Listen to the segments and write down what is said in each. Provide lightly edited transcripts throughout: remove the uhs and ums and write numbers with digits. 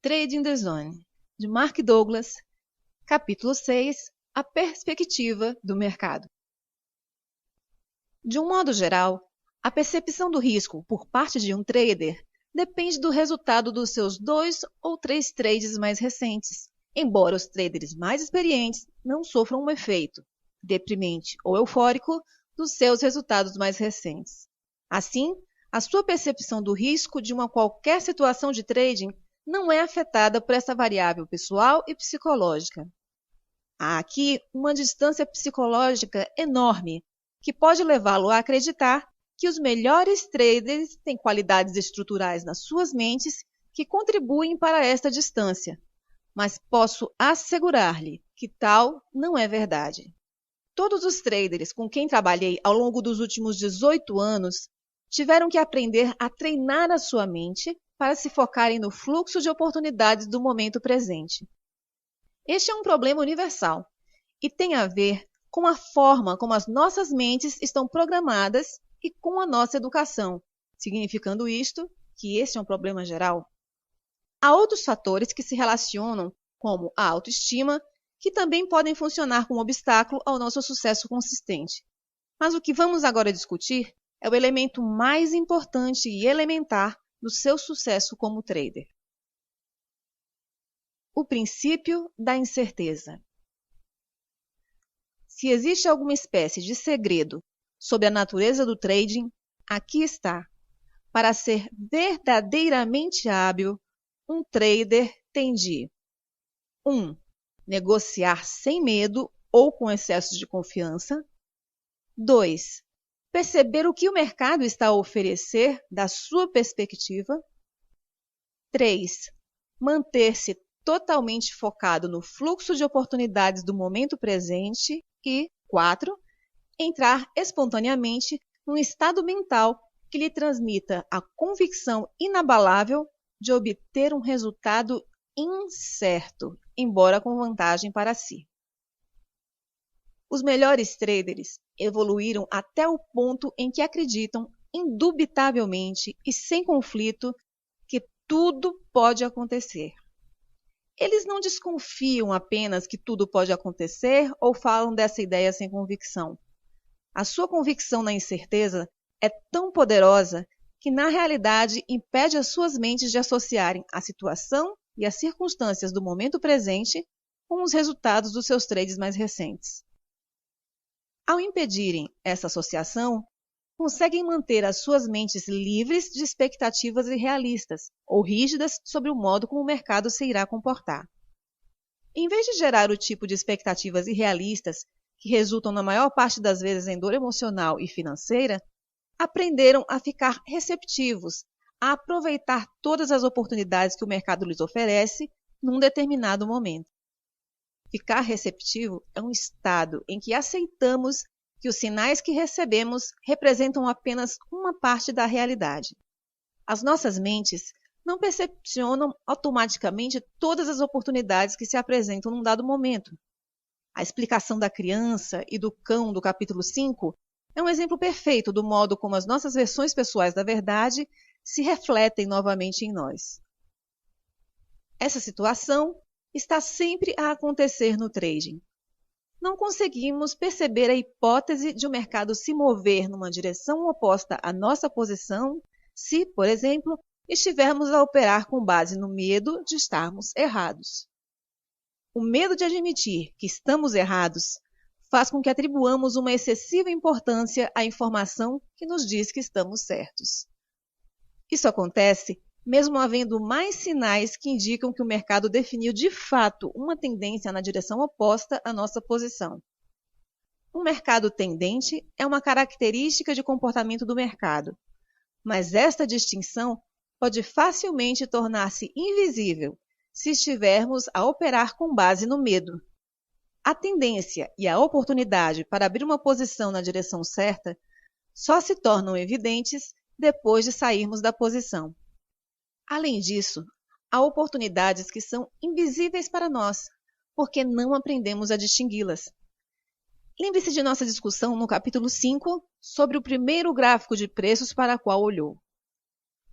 Trading the Zone, de Mark Douglas, capítulo 6, a perspectiva do mercado. De um modo geral, a percepção do risco por parte de um trader depende do resultado dos seus 2 ou 3 trades mais recentes, embora os traders mais experientes não sofram um efeito deprimente ou eufórico dos seus resultados mais recentes. Assim, a sua percepção do risco de uma qualquer situação de trading não é afetada por essa variável pessoal e psicológica. Há aqui uma distância psicológica enorme que pode levá-lo a acreditar que os melhores traders têm qualidades estruturais nas suas mentes que contribuem para esta distância, mas posso assegurar-lhe que tal não é verdade. Todos os traders com quem trabalhei ao longo dos últimos 18 anos tiveram que aprender a treinar a sua mente para se focarem no fluxo de oportunidades do momento presente. Este é um problema universal e tem a ver com a forma como as nossas mentes estão programadas e com a nossa educação, significando isto que este é um problema geral. Há outros fatores que se relacionam, como a autoestima, que também podem funcionar como obstáculo ao nosso sucesso consistente. Mas o que vamos agora discutir é o elemento mais importante e elementar do seu sucesso como trader. O princípio da incerteza. Se existe alguma espécie de segredo sobre a natureza do trading, aqui está. Para ser verdadeiramente hábil, um trader tem de 1. Negociar sem medo ou com excesso de confiança. 2. Perceber o que o mercado está a oferecer da sua perspectiva. 3. Manter-se totalmente focado no fluxo de oportunidades do momento presente. E 4. Entrar espontaneamente num estado mental que lhe transmita a convicção inabalável de obter um resultado incerto, embora com vantagem para si. Os melhores traders evoluíram até o ponto em que acreditam indubitavelmente e sem conflito que tudo pode acontecer. Eles não desconfiam apenas que tudo pode acontecer ou falam dessa ideia sem convicção. A sua convicção na incerteza é tão poderosa que, na realidade, impede as suas mentes de associarem a situação e as circunstâncias do momento presente com os resultados dos seus trades mais recentes. Ao impedirem essa associação, conseguem manter as suas mentes livres de expectativas irrealistas ou rígidas sobre o modo como o mercado se irá comportar. Em vez de gerar o tipo de expectativas irrealistas que resultam na maior parte das vezes em dor emocional e financeira, aprenderam a ficar receptivos, a aproveitar todas as oportunidades que o mercado lhes oferece num determinado momento. Ficar receptivo é um estado em que aceitamos que os sinais que recebemos representam apenas uma parte da realidade. As nossas mentes não percepcionam automaticamente todas as oportunidades que se apresentam num dado momento. A explicação da criança e do cão do capítulo 5 é um exemplo perfeito do modo como as nossas versões pessoais da verdade se refletem novamente em nós. Essa situação está sempre a acontecer no trading. Não conseguimos perceber a hipótese de o mercado se mover numa direção oposta à nossa posição se, por exemplo, estivermos a operar com base no medo de estarmos errados. O medo de admitir que estamos errados faz com que atribuamos uma excessiva importância à informação que nos diz que estamos certos. Isso acontece mesmo havendo mais sinais que indicam que o mercado definiu de fato uma tendência na direção oposta à nossa posição. Um mercado tendente é uma característica de comportamento do mercado, mas esta distinção pode facilmente tornar-se invisível se estivermos a operar com base no medo. A tendência e a oportunidade para abrir uma posição na direção certa só se tornam evidentes depois de sairmos da posição. Além disso, há oportunidades que são invisíveis para nós, porque não aprendemos a distingui-las. Lembre-se de nossa discussão no capítulo 5 sobre o primeiro gráfico de preços para o qual olhou.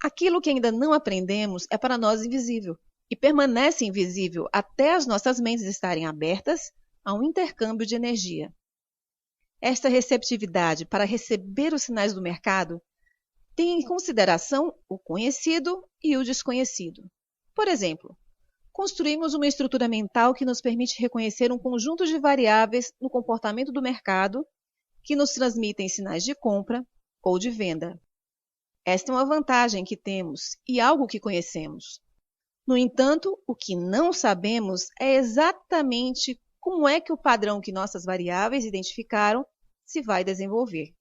Aquilo que ainda não aprendemos é para nós invisível, e permanece invisível até as nossas mentes estarem abertas a um intercâmbio de energia. Esta receptividade para receber os sinais do mercado tem em consideração o conhecido e o desconhecido. Por exemplo, construímos uma estrutura mental que nos permite reconhecer um conjunto de variáveis no comportamento do mercado que nos transmitem sinais de compra ou de venda. Esta é uma vantagem que temos e algo que conhecemos. No entanto, o que não sabemos é exatamente como é que o padrão que nossas variáveis identificaram se vai desenvolver.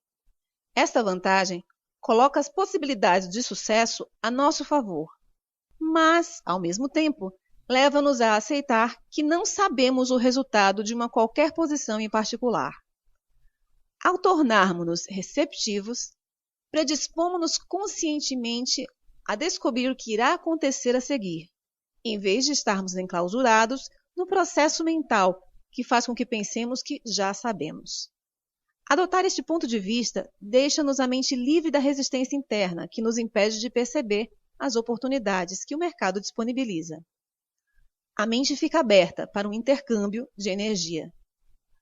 Esta vantagem coloca as possibilidades de sucesso a nosso favor, mas, ao mesmo tempo, leva-nos a aceitar que não sabemos o resultado de uma qualquer posição em particular. Ao tornarmos-nos receptivos, predispomos-nos conscientemente a descobrir o que irá acontecer a seguir, em vez de estarmos enclausurados no processo mental que faz com que pensemos que já sabemos. Adotar este ponto de vista deixa-nos a mente livre da resistência interna que nos impede de perceber as oportunidades que o mercado disponibiliza. A mente fica aberta para um intercâmbio de energia.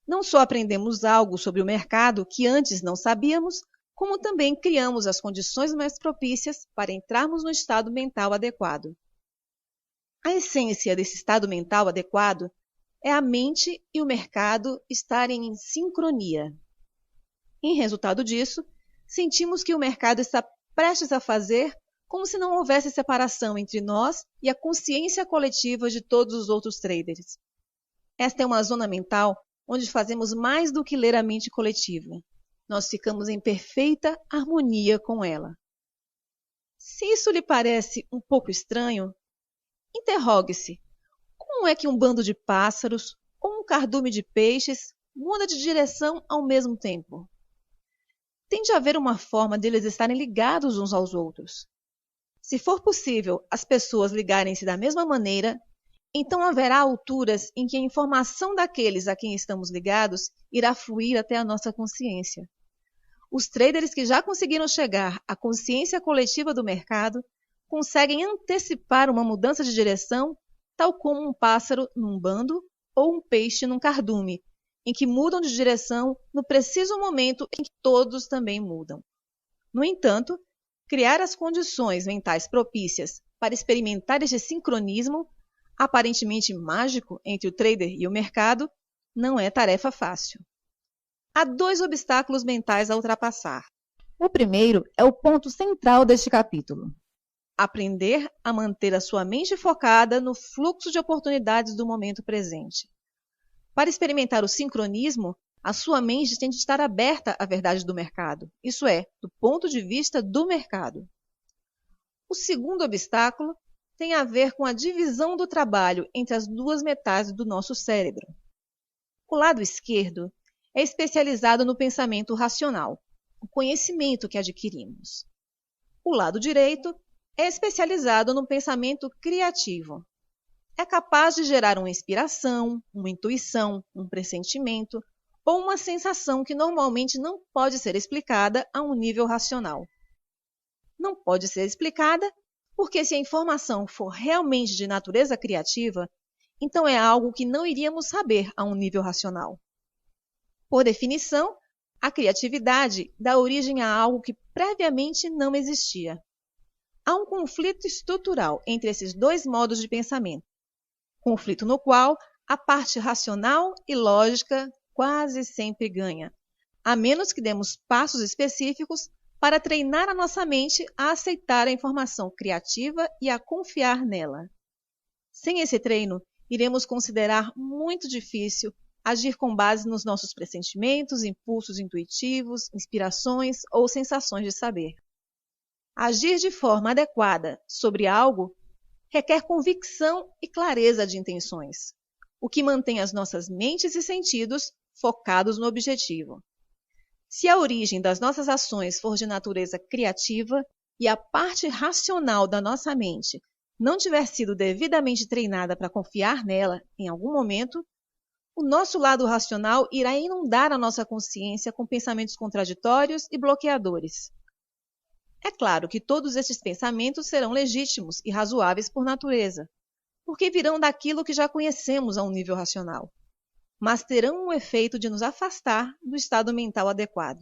Não só aprendemos algo sobre o mercado que antes não sabíamos, como também criamos as condições mais propícias para entrarmos no estado mental adequado. A essência desse estado mental adequado é a mente e o mercado estarem em sincronia. Em resultado disso, sentimos que o mercado está prestes a fazer como se não houvesse separação entre nós e a consciência coletiva de todos os outros traders. Esta é uma zona mental onde fazemos mais do que ler a mente coletiva. Nós ficamos em perfeita harmonia com ela. Se isso lhe parece um pouco estranho, interrogue-se: como é que um bando de pássaros ou um cardume de peixes muda de direção ao mesmo tempo? Tem de haver uma forma deles estarem ligados uns aos outros. Se for possível as pessoas ligarem-se da mesma maneira, então haverá alturas em que a informação daqueles a quem estamos ligados irá fluir até a nossa consciência. Os traders que já conseguiram chegar à consciência coletiva do mercado conseguem antecipar uma mudança de direção, tal como um pássaro num bando ou um peixe num cardume, em que mudam de direção no preciso momento em que todos também mudam. No entanto, criar as condições mentais propícias para experimentar este sincronismo, aparentemente mágico, entre o trader e o mercado, não é tarefa fácil. Há 2 obstáculos mentais a ultrapassar. O primeiro é o ponto central deste capítulo: aprender a manter a sua mente focada no fluxo de oportunidades do momento presente. Para experimentar o sincronismo, a sua mente tem de estar aberta à verdade do mercado, isso é, do ponto de vista do mercado. O segundo obstáculo tem a ver com a divisão do trabalho entre as 2 metades do nosso cérebro. O lado esquerdo é especializado no pensamento racional, o conhecimento que adquirimos. O lado direito é especializado no pensamento criativo. É capaz de gerar uma inspiração, uma intuição, um pressentimento ou uma sensação que normalmente não pode ser explicada a um nível racional. Não pode ser explicada porque, se a informação for realmente de natureza criativa, então é algo que não iríamos saber a um nível racional. Por definição, a criatividade dá origem a algo que previamente não existia. Há um conflito estrutural entre esses 2 modos de pensamento, conflito no qual a parte racional e lógica quase sempre ganha, a menos que demos passos específicos para treinar a nossa mente a aceitar a informação criativa e a confiar nela. Sem esse treino, iremos considerar muito difícil agir com base nos nossos pressentimentos, impulsos intuitivos, inspirações ou sensações de saber. Agir de forma adequada sobre algo requer convicção e clareza de intenções, o que mantém as nossas mentes e sentidos focados no objetivo. Se a origem das nossas ações for de natureza criativa e a parte racional da nossa mente não tiver sido devidamente treinada para confiar nela em algum momento, o nosso lado racional irá inundar a nossa consciência com pensamentos contraditórios e bloqueadores. É claro que todos esses pensamentos serão legítimos e razoáveis por natureza, porque virão daquilo que já conhecemos a um nível racional, mas terão um efeito de nos afastar do estado mental adequado.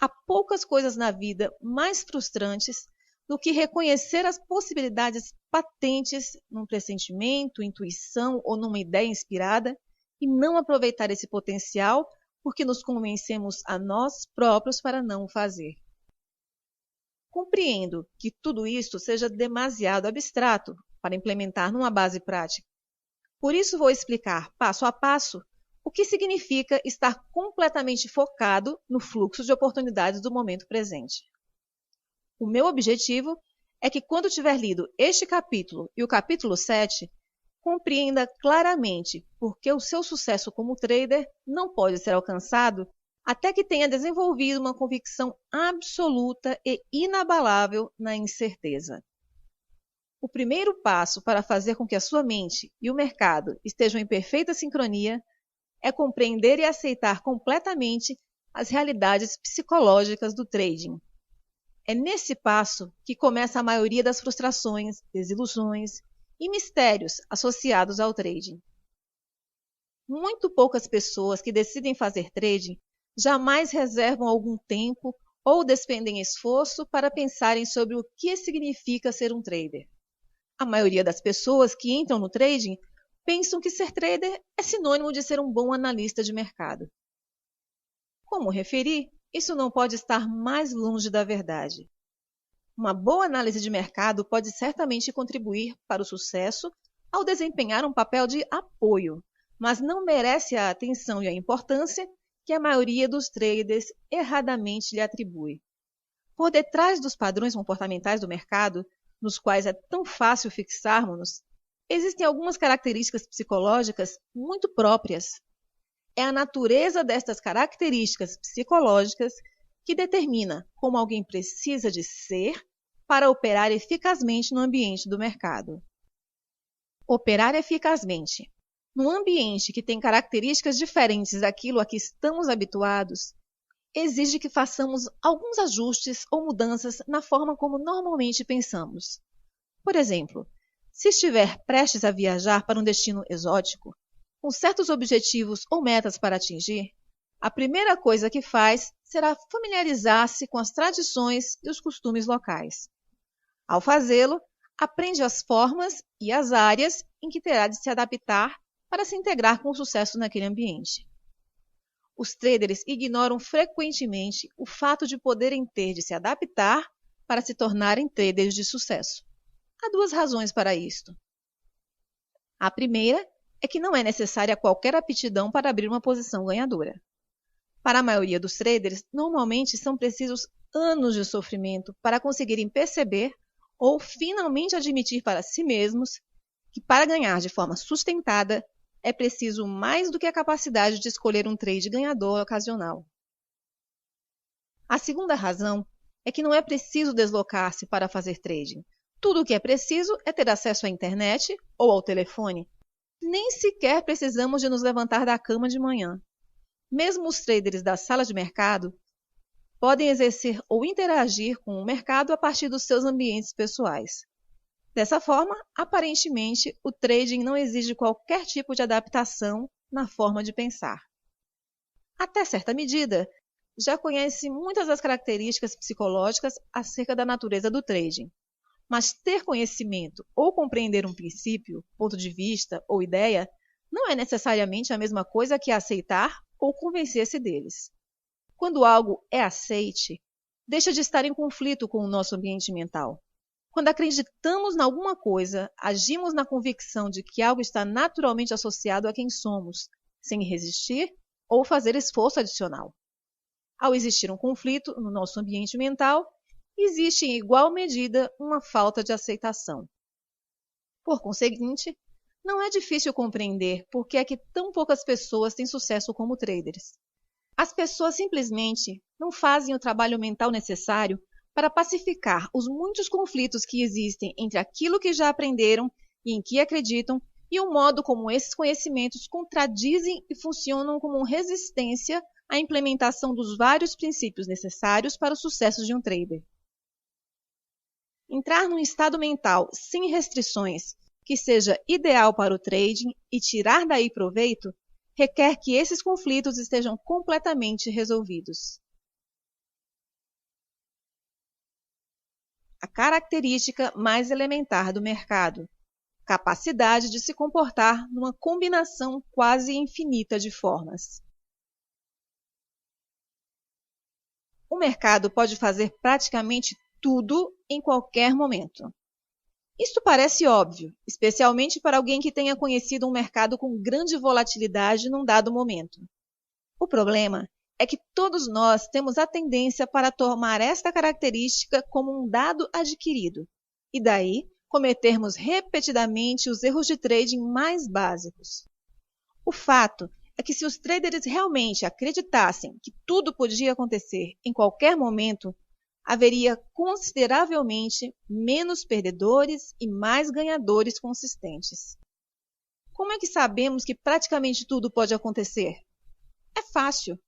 Há poucas coisas na vida mais frustrantes do que reconhecer as possibilidades patentes num pressentimento, intuição ou numa ideia inspirada e não aproveitar esse potencial porque nos convencemos a nós próprios para não o fazer. Compreendo que tudo isto seja demasiado abstrato para implementar numa base prática. Por isso vou explicar, passo a passo, o que significa estar completamente focado no fluxo de oportunidades do momento presente. O meu objetivo é que quando tiver lido este capítulo e o capítulo 7, compreenda claramente por que o seu sucesso como trader não pode ser alcançado até que tenha desenvolvido uma convicção absoluta e inabalável na incerteza. O primeiro passo para fazer com que a sua mente e o mercado estejam em perfeita sincronia é compreender e aceitar completamente as realidades psicológicas do trading. É nesse passo que começa a maioria das frustrações, desilusões e mistérios associados ao trading. Muito poucas pessoas que decidem fazer trading jamais reservam algum tempo ou despendem esforço para pensarem sobre o que significa ser um trader. A maioria das pessoas que entram no trading pensam que ser trader é sinônimo de ser um bom analista de mercado. Como referi, isso não pode estar mais longe da verdade. Uma boa análise de mercado pode certamente contribuir para o sucesso ao desempenhar um papel de apoio, mas não merece a atenção e a importância que a maioria dos traders erradamente lhe atribui. Por detrás dos padrões comportamentais do mercado, nos quais é tão fácil fixarmos-nos, existem algumas características psicológicas muito próprias. É a natureza destas características psicológicas que determina como alguém precisa de ser para operar eficazmente no ambiente do mercado. Operar eficazmente num ambiente que tem características diferentes daquilo a que estamos habituados exige que façamos alguns ajustes ou mudanças na forma como normalmente pensamos. Por exemplo, se estiver prestes a viajar para um destino exótico, com certos objetivos ou metas para atingir, a primeira coisa que faz será familiarizar-se com as tradições e os costumes locais. Ao fazê-lo, aprende as formas e as áreas em que terá de se adaptar para se integrar com sucesso naquele ambiente. Os traders ignoram frequentemente o fato de poderem ter de se adaptar para se tornarem traders de sucesso. Há duas razões para isto. A primeira é que não é necessária qualquer aptidão para abrir uma posição ganhadora. Para a maioria dos traders, normalmente são precisos anos de sofrimento para conseguirem perceber ou finalmente admitir para si mesmos que para ganhar de forma sustentada é preciso mais do que a capacidade de escolher um trade ganhador ocasional. A segunda razão é que não é preciso deslocar-se para fazer trading. Tudo o que é preciso é ter acesso à internet ou ao telefone. Nem sequer precisamos de nos levantar da cama de manhã. Mesmo os traders da sala de mercado podem exercer ou interagir com o mercado a partir dos seus ambientes pessoais. Dessa forma, aparentemente, o trading não exige qualquer tipo de adaptação na forma de pensar. Até certa medida, já conhece muitas das características psicológicas acerca da natureza do trading. Mas ter conhecimento ou compreender um princípio, ponto de vista ou ideia não é necessariamente a mesma coisa que aceitar ou convencer-se deles. Quando algo é aceite, deixa de estar em conflito com o nosso ambiente mental. Quando acreditamos em alguma coisa, agimos na convicção de que algo está naturalmente associado a quem somos, sem resistir ou fazer esforço adicional. Ao existir um conflito no nosso ambiente mental, existe em igual medida uma falta de aceitação. Por conseguinte, não é difícil compreender por que é que tão poucas pessoas têm sucesso como traders. As pessoas simplesmente não fazem o trabalho mental necessário para pacificar os muitos conflitos que existem entre aquilo que já aprenderam e em que acreditam e o modo como esses conhecimentos contradizem e funcionam como resistência à implementação dos vários princípios necessários para o sucesso de um trader. Entrar num estado mental sem restrições, que seja ideal para o trading e tirar daí proveito, requer que esses conflitos estejam completamente resolvidos. A característica mais elementar do mercado: capacidade de se comportar numa combinação quase infinita de formas. O mercado pode fazer praticamente tudo em qualquer momento. Isto parece óbvio, especialmente para alguém que tenha conhecido um mercado com grande volatilidade num dado momento. O problema é que todos nós temos a tendência para tomar esta característica como um dado adquirido, e daí cometermos repetidamente os erros de trading mais básicos. O fato é que se os traders realmente acreditassem que tudo podia acontecer em qualquer momento, haveria consideravelmente menos perdedores e mais ganhadores consistentes. Como é que sabemos que praticamente tudo pode acontecer? É fácil.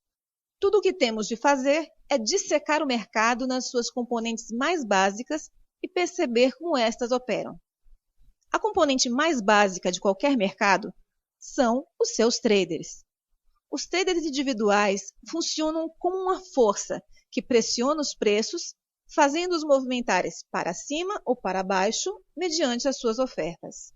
Tudo o que temos de fazer é dissecar o mercado nas suas componentes mais básicas e perceber como estas operam. A componente mais básica de qualquer mercado são os seus traders. Os traders individuais funcionam como uma força que pressiona os preços, fazendo-os movimentarem para cima ou para baixo mediante as suas ofertas.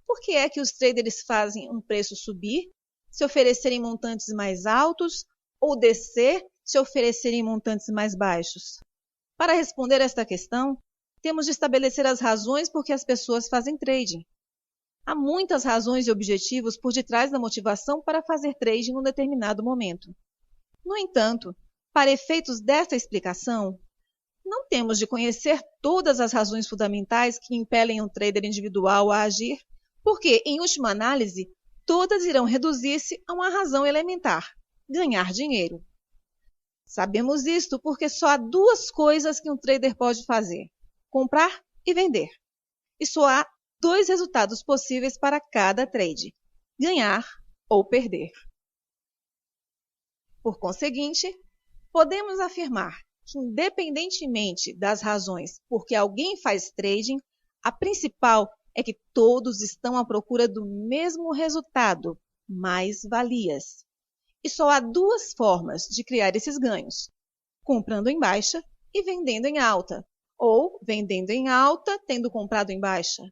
Por que é que os traders fazem um preço subir, se oferecerem montantes mais altos, ou descer, se oferecerem montantes mais baixos? Para responder esta questão, temos de estabelecer as razões por que as pessoas fazem trading. Há muitas razões e objetivos por detrás da motivação para fazer trading num determinado momento. No entanto, para efeitos desta explicação, não temos de conhecer todas as razões fundamentais que impelem um trader individual a agir, porque, em última análise, todas irão reduzir-se a uma razão elementar: ganhar dinheiro. Sabemos isto porque só há duas coisas que um trader pode fazer: comprar e vender. E só há dois resultados possíveis para cada trade: ganhar ou perder. Por conseguinte, podemos afirmar que, independentemente das razões por que alguém faz trading, a principal é que todos estão à procura do mesmo resultado: mais-valias. E só há duas formas de criar esses ganhos: comprando em baixa e vendendo em alta, ou vendendo em alta tendo comprado em baixa.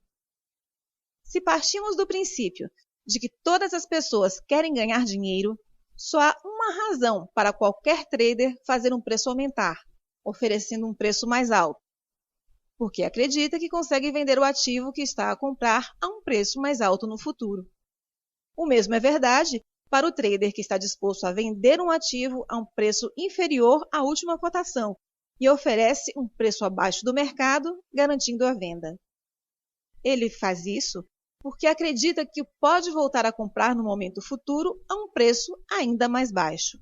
Se partimos do princípio de que todas as pessoas querem ganhar dinheiro, só há uma razão para qualquer trader fazer um preço aumentar, oferecendo um preço mais alto: porque acredita que consegue vender o ativo que está a comprar a um preço mais alto no futuro. O mesmo é verdade para o trader que está disposto a vender um ativo a um preço inferior à última cotação e oferece um preço abaixo do mercado, garantindo a venda. Ele faz isso porque acredita que pode voltar a comprar no momento futuro a um preço ainda mais baixo.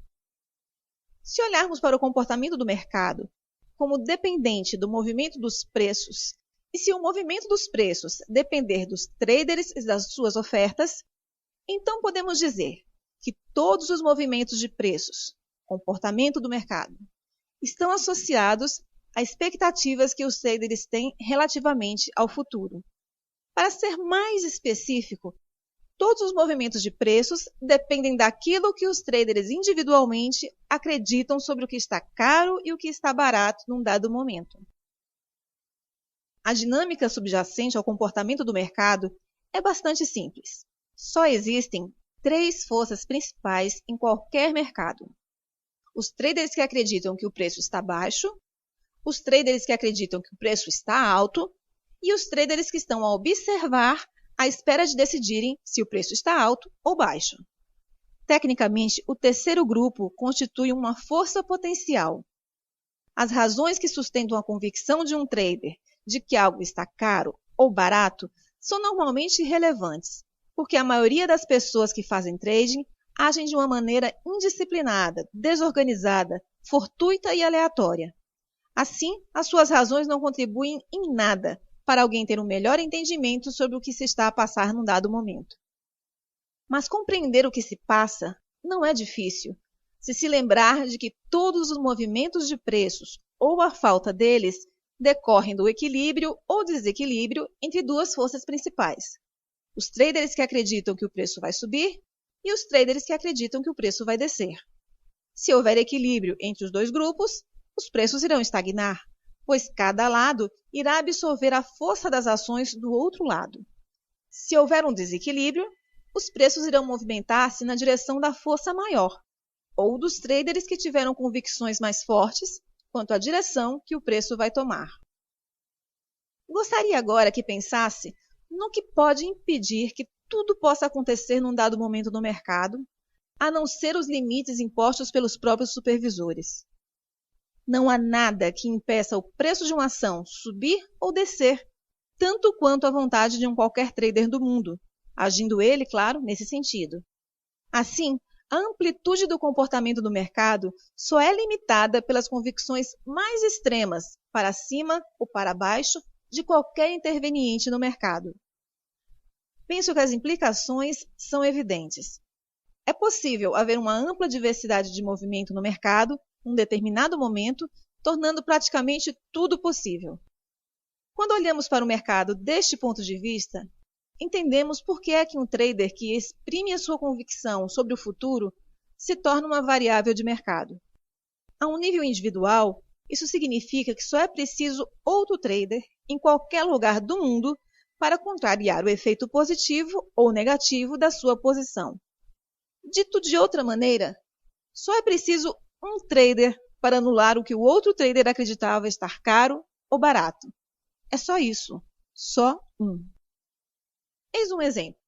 Se olharmos para o comportamento do mercado como dependente do movimento dos preços, e se o movimento dos preços depender dos traders e das suas ofertas, então podemos dizer que todos os movimentos de preços, comportamento do mercado, estão associados a expectativas que os traders têm relativamente ao futuro. Para ser mais específico, todos os movimentos de preços dependem daquilo que os traders individualmente acreditam sobre o que está caro e o que está barato num dado momento. A dinâmica subjacente ao comportamento do mercado é bastante simples. Só existem três forças principais em qualquer mercado: os traders que acreditam que o preço está baixo, os traders que acreditam que o preço está alto e os traders que estão a observar à espera de decidirem se o preço está alto ou baixo. Tecnicamente, o terceiro grupo constitui uma força potencial. As razões que sustentam a convicção de um trader de que algo está caro ou barato são normalmente irrelevantes, porque a maioria das pessoas que fazem trading agem de uma maneira indisciplinada, desorganizada, fortuita e aleatória. Assim, as suas razões não contribuem em nada para alguém ter um melhor entendimento sobre o que se está a passar num dado momento. Mas compreender o que se passa não é difícil, se lembrar de que todos os movimentos de preços, ou a falta deles, decorrem do equilíbrio ou desequilíbrio entre duas forças principais: os traders que acreditam que o preço vai subir e os traders que acreditam que o preço vai descer. Se houver equilíbrio entre os dois grupos, os preços irão estagnar, pois cada lado irá absorver a força das ações do outro lado. Se houver um desequilíbrio, os preços irão movimentar-se na direção da força maior, ou dos traders que tiveram convicções mais fortes quanto à direção que o preço vai tomar. Gostaria agora que pensasse no que pode impedir que tudo possa acontecer num dado momento no mercado, a não ser os limites impostos pelos próprios supervisores. Não há nada que impeça o preço de uma ação subir ou descer, tanto quanto a vontade de um qualquer trader do mundo, agindo ele, claro, nesse sentido. Assim, a amplitude do comportamento do mercado só é limitada pelas convicções mais extremas, para cima ou para baixo, de qualquer interveniente no mercado. Penso que as implicações são evidentes. É possível haver uma ampla diversidade de movimento no mercado, num determinado momento, tornando praticamente tudo possível. Quando olhamos para o mercado deste ponto de vista, entendemos por que é que um trader que exprime a sua convicção sobre o futuro se torna uma variável de mercado. A um nível individual, isso significa que só é preciso outro trader em qualquer lugar do mundo para contrariar o efeito positivo ou negativo da sua posição. Dito de outra maneira, só é preciso um trader para anular o que o outro trader acreditava estar caro ou barato. É só isso, só um. Eis um exemplo.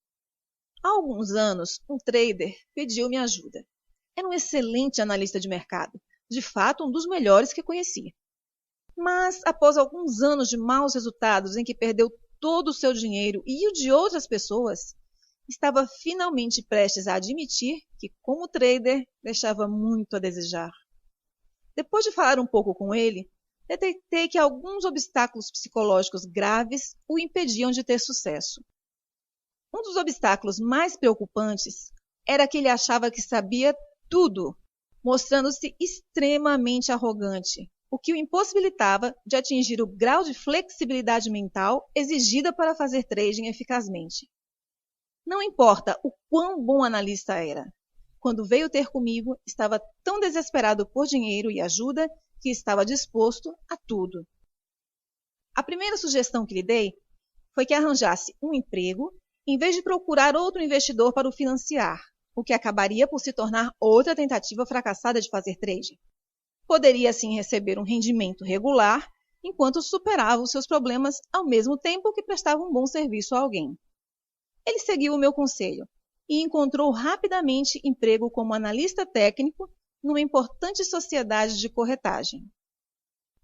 Há alguns anos, um trader pediu-me ajuda. Era um excelente analista de mercado, de fato um dos melhores que conheci. Mas, após alguns anos de maus resultados em que perdeu todo o seu dinheiro e o de outras pessoas, estava finalmente prestes a admitir que, como trader, deixava muito a desejar. Depois de falar um pouco com ele, detectei que alguns obstáculos psicológicos graves o impediam de ter sucesso. Um dos obstáculos mais preocupantes era que ele achava que sabia tudo, mostrando-se extremamente arrogante, o que o impossibilitava de atingir o grau de flexibilidade mental exigida para fazer trading eficazmente. Não importa o quão bom analista era. Quando veio ter comigo, estava tão desesperado por dinheiro e ajuda que estava disposto a tudo. A primeira sugestão que lhe dei foi que arranjasse um emprego em vez de procurar outro investidor para o financiar, o que acabaria por se tornar outra tentativa fracassada de fazer trading. Poderia assim receber um rendimento regular enquanto superava os seus problemas ao mesmo tempo que prestava um bom serviço a alguém. Ele seguiu o meu conselho e encontrou rapidamente emprego como analista técnico numa importante sociedade de corretagem.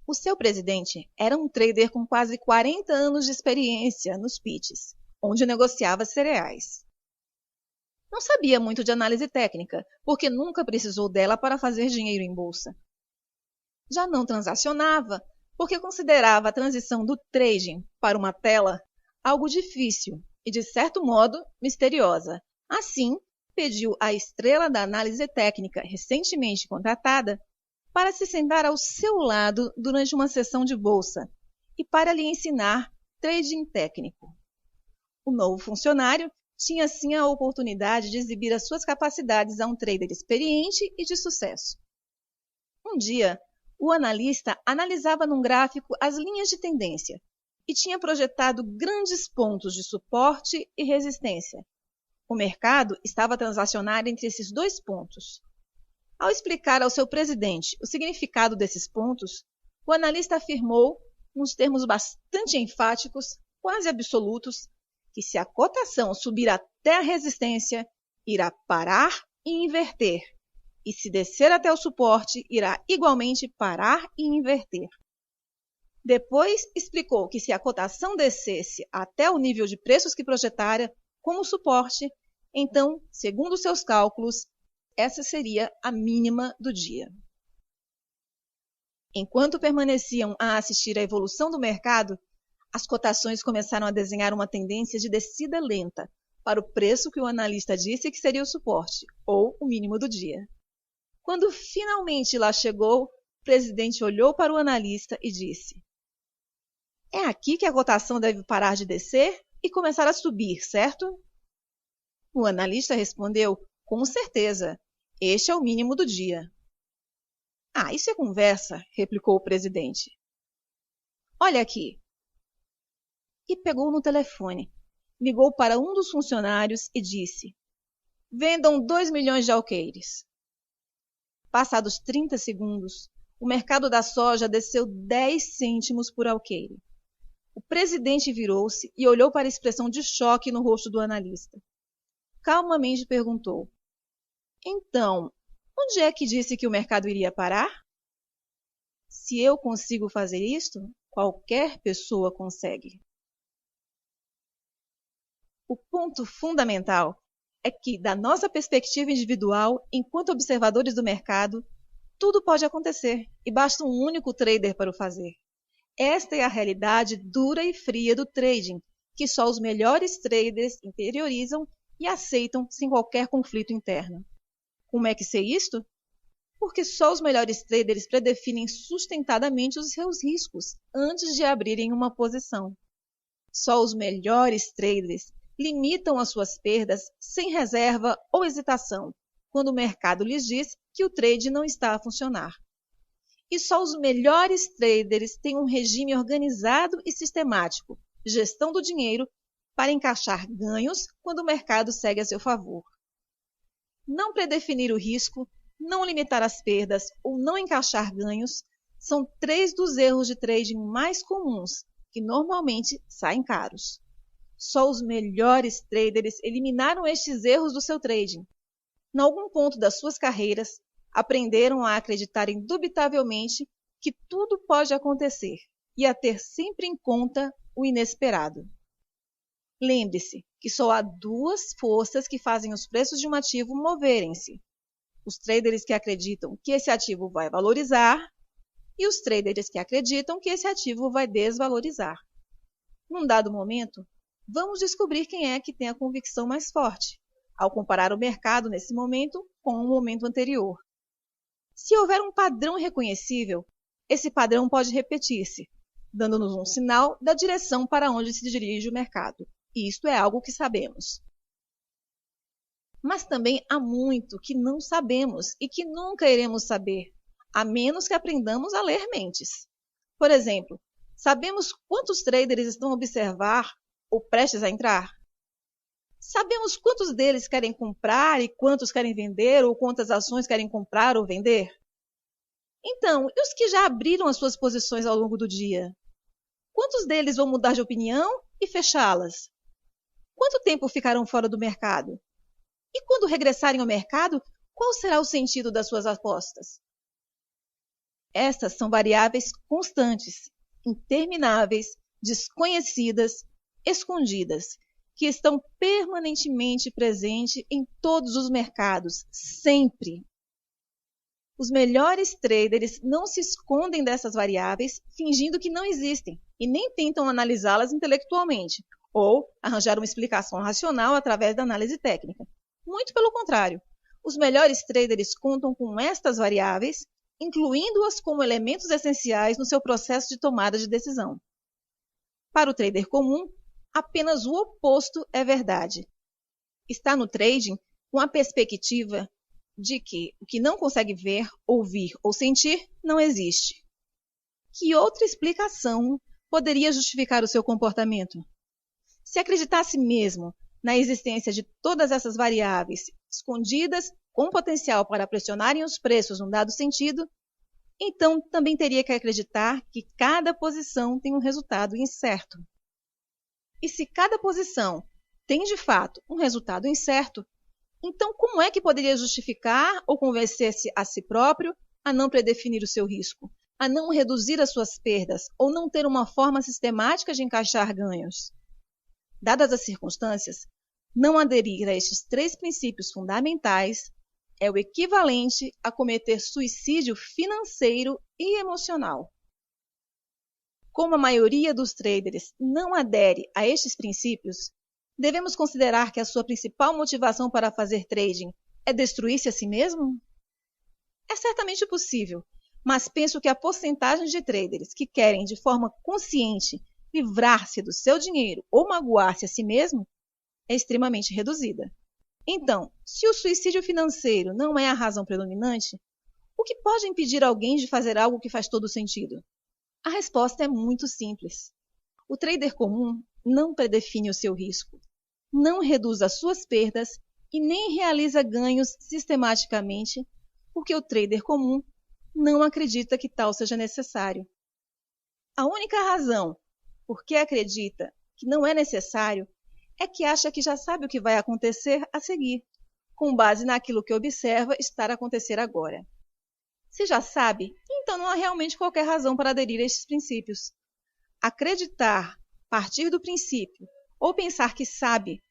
O seu presidente era um trader com quase 40 anos de experiência nos pits, onde negociava cereais. Não sabia muito de análise técnica, porque nunca precisou dela para fazer dinheiro em bolsa. Já não transacionava, porque considerava a transição do trading para uma tela algo difícil e, de certo modo, misteriosa. Assim, pediu à estrela da análise técnica recentemente contratada para se sentar ao seu lado durante uma sessão de bolsa e para lhe ensinar trading técnico. O novo funcionário tinha assim a oportunidade de exibir as suas capacidades a um trader experiente e de sucesso. Um dia, o analista analisava num gráfico as linhas de tendência e tinha projetado grandes pontos de suporte e resistência. O mercado estava a transacionar entre esses dois pontos. Ao explicar ao seu presidente o significado desses pontos, o analista afirmou, nos termos bastante enfáticos, quase absolutos, que se a cotação subir até a resistência, irá parar e inverter, e se descer até o suporte, irá igualmente parar e inverter. Depois explicou que se a cotação descesse até o nível de preços que projetara como suporte, então, segundo seus cálculos, essa seria a mínima do dia. Enquanto permaneciam a assistir à evolução do mercado, as cotações começaram a desenhar uma tendência de descida lenta para o preço que o analista disse que seria o suporte, ou o mínimo do dia. Quando finalmente lá chegou, o presidente olhou para o analista e disse: É aqui que a cotação deve parar de descer e começar a subir, certo? O analista respondeu: com certeza, este é o mínimo do dia. Ah, isso é conversa, replicou o presidente. Olha aqui. E pegou no telefone, ligou para um dos funcionários e disse: vendam 2 milhões de alqueires. Passados 30 segundos, o mercado da soja desceu 10 cêntimos por alqueire. O presidente virou-se e olhou para a expressão de choque no rosto do analista. Calmamente perguntou: então, onde é que disse que o mercado iria parar? Se eu consigo fazer isto, qualquer pessoa consegue. O ponto fundamental é que, da nossa perspectiva individual, enquanto observadores do mercado, tudo pode acontecer e basta um único trader para o fazer. Esta é a realidade dura e fria do trading, que só os melhores traders interiorizam e aceitam sem qualquer conflito interno. Como é que sei isto? Porque só os melhores traders predefinem sustentadamente os seus riscos antes de abrirem uma posição. Só os melhores traders limitam as suas perdas sem reserva ou hesitação, quando o mercado lhes diz que o trade não está a funcionar. E só os melhores traders têm um regime organizado e sistemático, gestão do dinheiro, para encaixar ganhos quando o mercado segue a seu favor. Não predefinir o risco, não limitar as perdas ou não encaixar ganhos são 3 dos erros de trading mais comuns, que normalmente saem caros. Só os melhores traders eliminaram estes erros do seu trading. Em algum ponto das suas carreiras, aprenderam a acreditar indubitavelmente que tudo pode acontecer e a ter sempre em conta o inesperado. Lembre-se que só há 2 forças que fazem os preços de um ativo moverem-se: os traders que acreditam que esse ativo vai valorizar e os traders que acreditam que esse ativo vai desvalorizar. Num dado momento, vamos descobrir quem é que tem a convicção mais forte, ao comparar o mercado nesse momento com o momento anterior. Se houver um padrão reconhecível, esse padrão pode repetir-se, dando-nos um sinal da direção para onde se dirige o mercado. E isto é algo que sabemos. Mas também há muito que não sabemos e que nunca iremos saber, a menos que aprendamos a ler mentes. Por exemplo, sabemos quantos traders estão a observar ou prestes a entrar? Sabemos quantos deles querem comprar e quantos querem vender, ou quantas ações querem comprar ou vender? Então, e os que já abriram as suas posições ao longo do dia? Quantos deles vão mudar de opinião e fechá-las? Quanto tempo ficarão fora do mercado? E quando regressarem ao mercado, qual será o sentido das suas apostas? Estas são variáveis constantes, intermináveis, desconhecidas, escondidas, que estão permanentemente presentes em todos os mercados, sempre. Os melhores traders não se escondem dessas variáveis fingindo que não existem e nem tentam analisá-las intelectualmente ou arranjar uma explicação racional através da análise técnica. Muito pelo contrário, os melhores traders contam com estas variáveis, incluindo-as como elementos essenciais no seu processo de tomada de decisão. Para o trader comum, apenas o oposto é verdade. Está no trading com a perspectiva de que o que não consegue ver, ouvir ou sentir não existe. Que outra explicação poderia justificar o seu comportamento? Se acreditasse mesmo na existência de todas essas variáveis escondidas com potencial para pressionarem os preços num dado sentido, então também teria que acreditar que cada posição tem um resultado incerto. E se cada posição tem de fato um resultado incerto, então como é que poderia justificar ou convencer-se a si próprio a não predefinir o seu risco, a não reduzir as suas perdas ou não ter uma forma sistemática de encaixar ganhos? Dadas as circunstâncias, não aderir a estes 3 princípios fundamentais é o equivalente a cometer suicídio financeiro e emocional. Como a maioria dos traders não adere a estes princípios, devemos considerar que a sua principal motivação para fazer trading é destruir-se a si mesmo? É certamente possível, mas penso que a porcentagem de traders que querem de forma consciente livrar-se do seu dinheiro ou magoar-se a si mesmo é extremamente reduzida. Então, se o suicídio financeiro não é a razão predominante, o que pode impedir alguém de fazer algo que faz todo sentido? A resposta é muito simples. O trader comum não predefine o seu risco, não reduz as suas perdas e nem realiza ganhos sistematicamente, porque o trader comum não acredita que tal seja necessário. A única razão por que acredita que não é necessário é que acha que já sabe o que vai acontecer a seguir, com base naquilo que observa estar a acontecer agora. Se já sabe, então não há realmente qualquer razão para aderir a estes princípios. Acreditar, partir do princípio, ou pensar que sabe,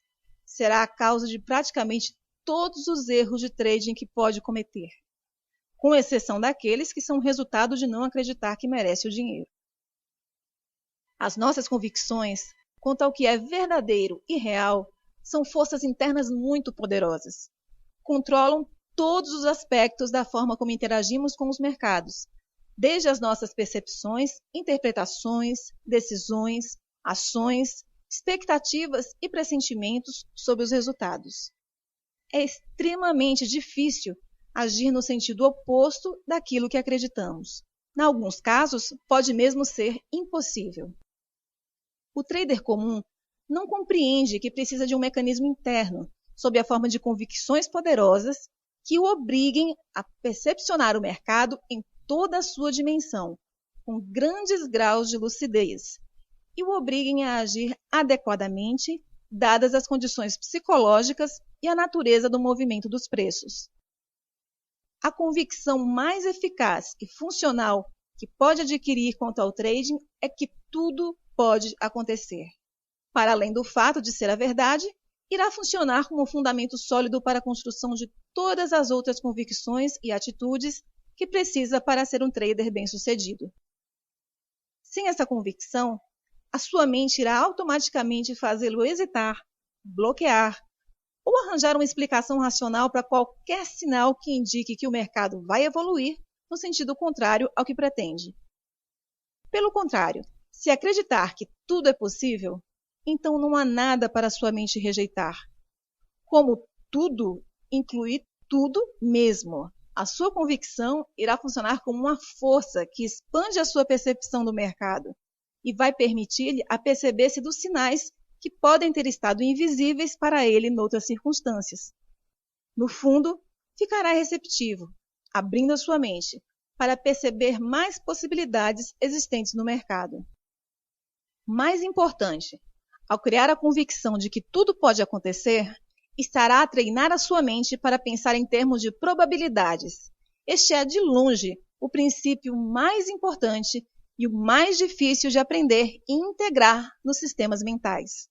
será a causa de praticamente todos os erros de trading que pode cometer, com exceção daqueles que são resultado de não acreditar que merece o dinheiro. As nossas convicções quanto ao que é verdadeiro e real são forças internas muito poderosas. Controlam todos os aspectos da forma como interagimos com os mercados, desde as nossas percepções, interpretações, decisões, ações, expectativas e pressentimentos sobre os resultados. É extremamente difícil agir no sentido oposto daquilo que acreditamos. Em alguns casos, pode mesmo ser impossível. O trader comum não compreende que precisa de um mecanismo interno, sob a forma de convicções poderosas, que o obriguem a percepcionar o mercado em toda a sua dimensão, com grandes graus de lucidez, e o obriguem a agir adequadamente, dadas as condições psicológicas e a natureza do movimento dos preços. A convicção mais eficaz e funcional que pode adquirir quanto ao trading é que tudo pode acontecer. Para além do fato de ser a verdade, irá funcionar como um fundamento sólido para a construção de todas as outras convicções e atitudes que precisa para ser um trader bem-sucedido. Sem essa convicção, a sua mente irá automaticamente fazê-lo hesitar, bloquear ou arranjar uma explicação racional para qualquer sinal que indique que o mercado vai evoluir no sentido contrário ao que pretende. Pelo contrário, se acreditar que tudo é possível, então não há nada para sua mente rejeitar. Como tudo inclui tudo mesmo, a sua convicção irá funcionar como uma força que expande a sua percepção do mercado e vai permitir-lhe aperceber-se dos sinais que podem ter estado invisíveis para ele noutras circunstâncias. No fundo, ficará receptivo, abrindo a sua mente para perceber mais possibilidades existentes no mercado. Mais importante, ao criar a convicção de que tudo pode acontecer, estará a treinar a sua mente para pensar em termos de probabilidades. Este é, de longe, o princípio mais importante e o mais difícil de aprender e integrar nos sistemas mentais.